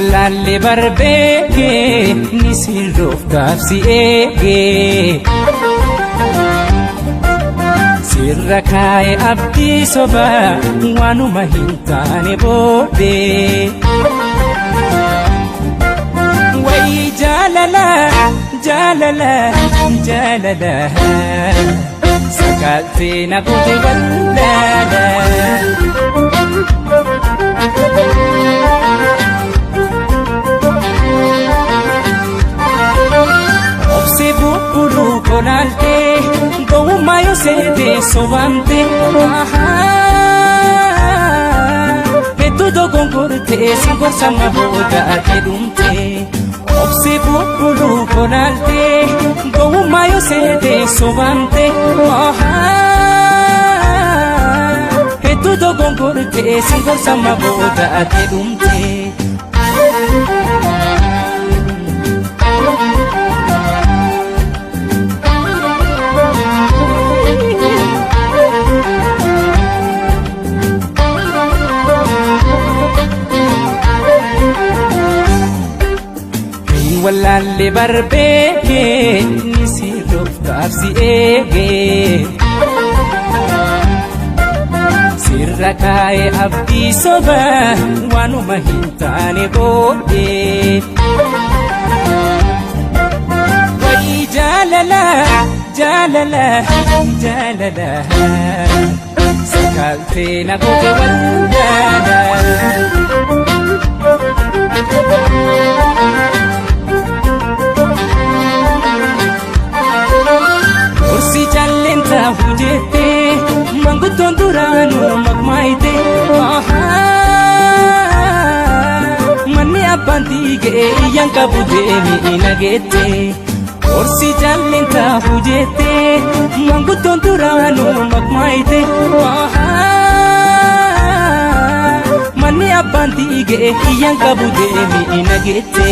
wallalle barbeke ni sirroof gaafsi eege sirra kaa'e abdii soba waanuma hin taane boode wayi jaalala jaalala jaalala sakaattee na goote wallaala Konalte gowuma yo sede sobante hetu dogon korte singor sama boda kedumte obse bulu konalte gowuma yo sede sobante hetu dogon korte singor sama boda kedumte wallalle barbeke ni sirroof gaafsi eege sirra kaa'e abdii soba waanuma hin taane boode wayi jaalala jaalala jaalala sakaattee na goote wallaala hujete manguton duranu magmaite manni abbantige yanka budemi inagete orsi jallenta hujete manguton duranu magmaite manni abbantige yanka budemi inagete